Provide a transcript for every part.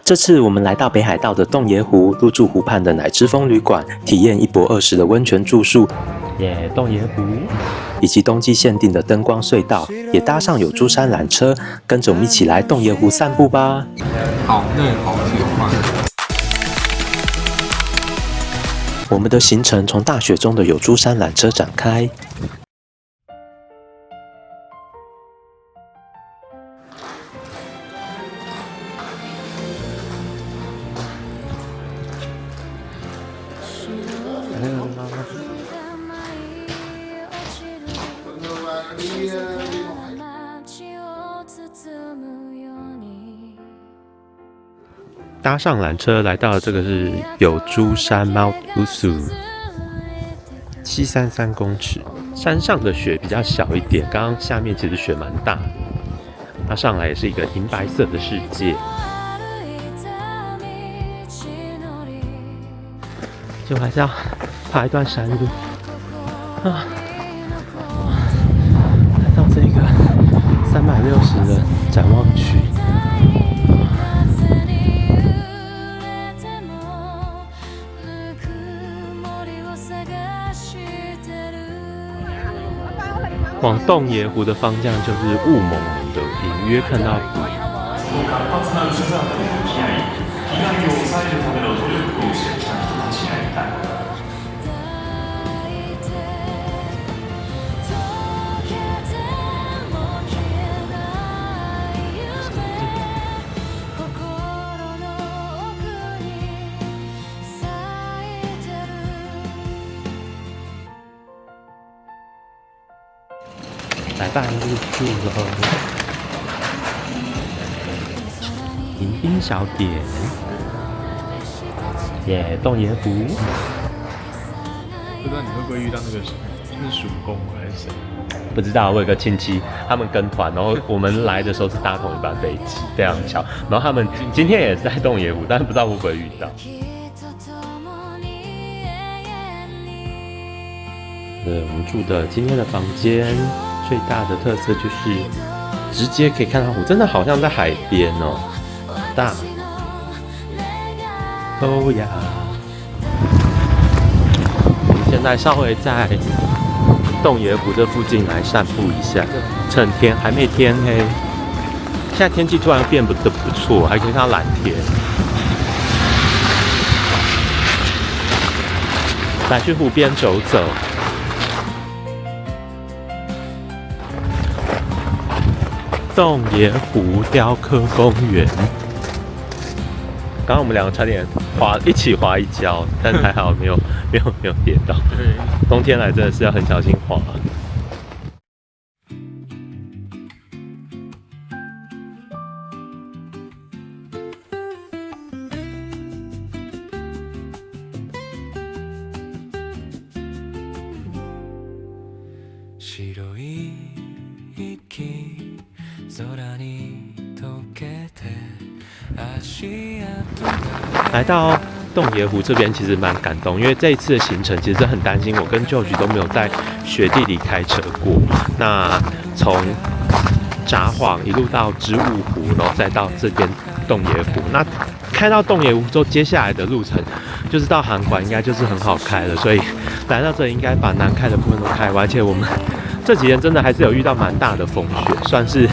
这次我们来到北海道的洞爷湖，入住湖畔的乃之风旅馆，体验1泊20的温泉住宿。洞爷湖，以及冬季限定的灯光隧道，也搭上有珠山缆车，跟着我们一起来洞爷湖散步吧。好热，好喜欢。我们的行程从大雪中的有珠山缆车展开。搭上缆车来到这个是有珠山 Mount Usu，733公尺。山上的雪比较小一点，刚刚下面其实雪蛮大的。它上来也是一个银白色的世界。就还是要爬一段山路啊！来到这个360的展望区。往洞爷湖的方向就是雾蒙蒙的，隐约看到湖。来吧，入住了。迎宾小点，洞爷湖。不知道你会不会遇到那个是叔公还是谁？不知道，我有个亲戚，他们跟团，然后我们来的时候是搭同一班飞机，非常巧。然后他们今天也是在洞爷湖，但是不知道会不会遇到。我们住的今天的房间。最大的特色就是直接可以看到湖，真的好像在海边哦，好大。哦呀！我们现在稍微在洞爷湖这附近来散步一下，趁天还没天黑。现在天气突然变得不错，还可以看到蓝天。来去湖边走走。洞爷湖雕刻公园，刚刚我们两个差点一起滑一跤，但还好没有跌倒。冬天来真的是要很小心滑。来到洞爷湖这边其实蛮感动，因为这一次的行程其实很担心我跟George都没有在雪地里开车过。那从札幌一路到织物湖，然后再到这边洞爷湖。那开到洞爷湖之后，接下来的路程就是到函馆，应该就是很好开了。所以来到这里应该把难开的部分都开完，而且我们这几天真的还是有遇到蛮大的风雪，算是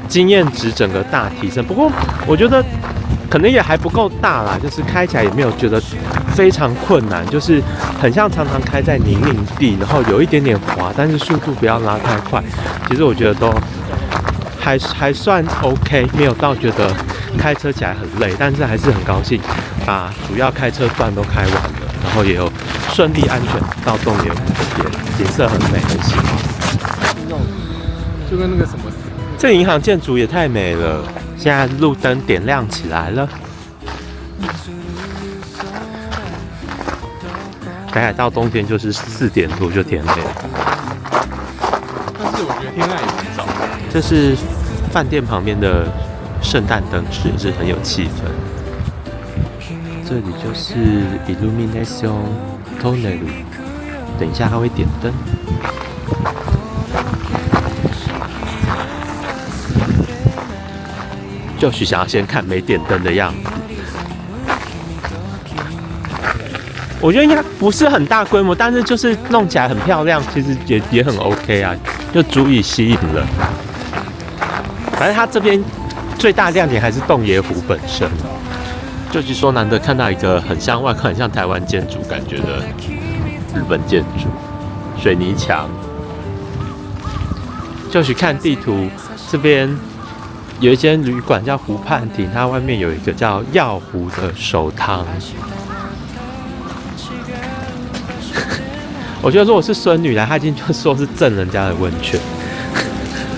经验值整个大提升。不过我觉得可能也还不够大啦，就是开起来也没有觉得非常困难，就是很像常常开在泥泞地，然后有一点点滑，但是速度不要拉太快。其实我觉得都还算 OK， 没有到觉得开车起来很累，但是还是很高兴把主要开车段都开完了，然后也有顺利安全到洞爷湖这边，景色很美，很喜欢。就跟那个什么，这银行建筑也太美了。现在路灯点亮起来了，北海道冬天就是4点多就天黑了。但是我觉得天亮也很早。这是饭店旁边的圣诞灯饰，是很有气氛。这里就是 Illumination Tunnel， 等一下它会点灯。就是想要先看没点灯的样子，我觉得应该不是很大规模，但是就是弄起来很漂亮，其实也很 OK 啊，就足以吸引人。反正它这边最大亮点还是洞爷湖本身。就是说，难得看到一个很像外观很像台湾建筑感觉的日本建筑，水泥墙。就是看地图，这边有一间旅馆叫湖畔亭，它外面有一个叫耀湖的手汤。我觉得如果是孙女来，她已经就说是赠人家的温泉，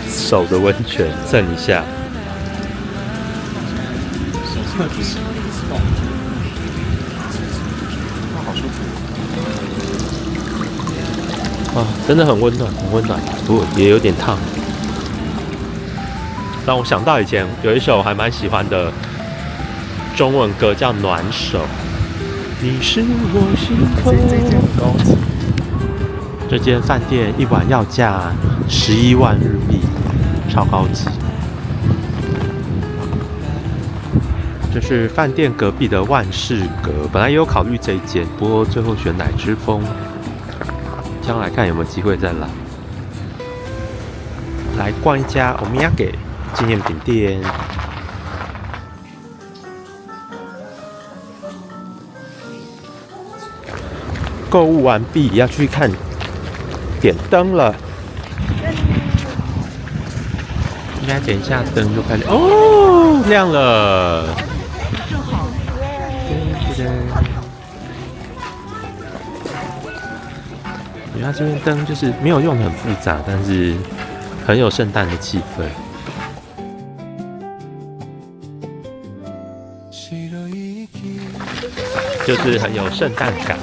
手的温泉赠一下。好舒服。啊，真的很温暖，很温暖，不过也有点烫。让我想到以前有一首还蛮喜欢的中文歌，叫《暖手》。你是我心头。这间很高级。这间饭店一晚要价11万日币，超高级。这是饭店隔壁的万事阁，本来也有考虑这一间，不过最后选乃之风。将来看有没有机会再来。来逛一家欧米亚给纪念品店。购物完毕，要去看点灯了。应该点一下灯就看见哦，亮了。因为它这边灯就是没有用的很复杂，但是很有圣诞的气氛。就是很有圣诞感。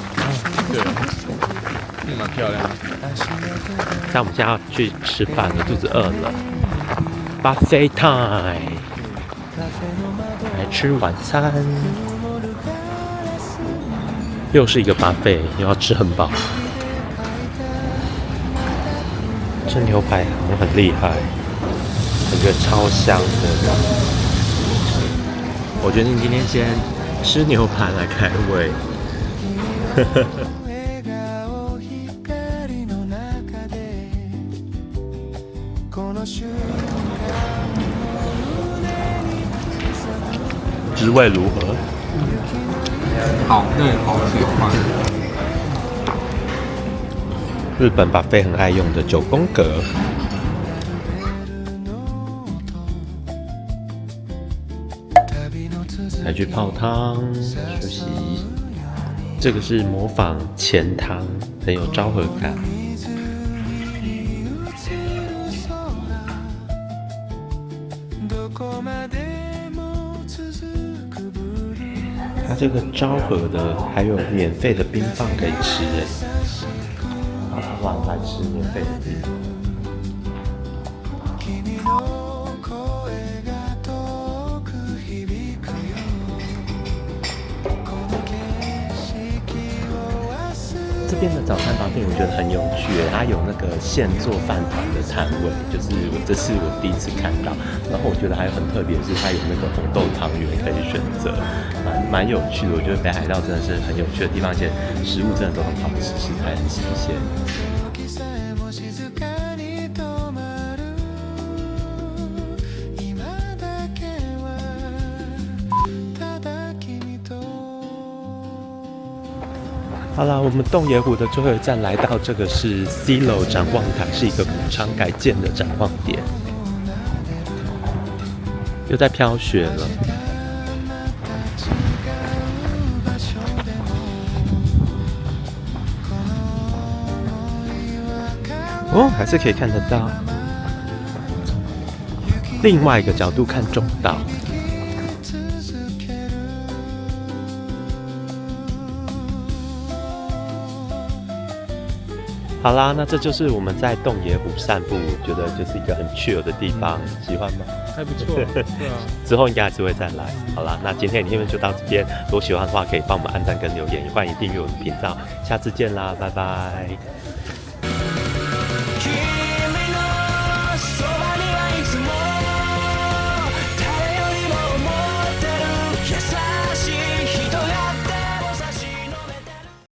对，蛮漂亮的。但我们现在要去吃饭了，肚子饿了。Buffet time， 来吃晚餐。又是一个 buffet， 又要吃很饱。这牛排好像很厉害，感觉超香的。我决定今天先吃牛排来开胃。滋味如何？好嫩好喜欢。日本buffet很爱用的9宫格。还去泡汤休息。这个是模仿钱汤，很有昭和感。它这个昭和的还有免费的冰棒可以吃哎。晚来吃免费的冰。这边的早餐buffet我觉得很有趣，它有那个现做饭团的摊位，就是这是我第一次看到。然后我觉得还有很特别的是，它有那个红豆汤圆可以选择，蛮有趣的。我觉得北海道真的是很有趣的地方，而且食物真的都很好吃，食材很新鲜。好啦，我们洞爷湖的最后一站来到这个是 C 楼展望台，是一个古昌改建的展望点。又在飘雪了。哦，还是可以看得到。另外一个角度看中岛。好啦，那这就是我们在洞爷湖散步，我觉得就是一个很 chill 的地方，喜欢吗？还不错，对啊。之后应该还是会再来。好啦，那今天的影片就到这边，如果喜欢的话，可以帮我们按赞跟留言，也欢迎订阅我的频道。下次见啦，拜拜。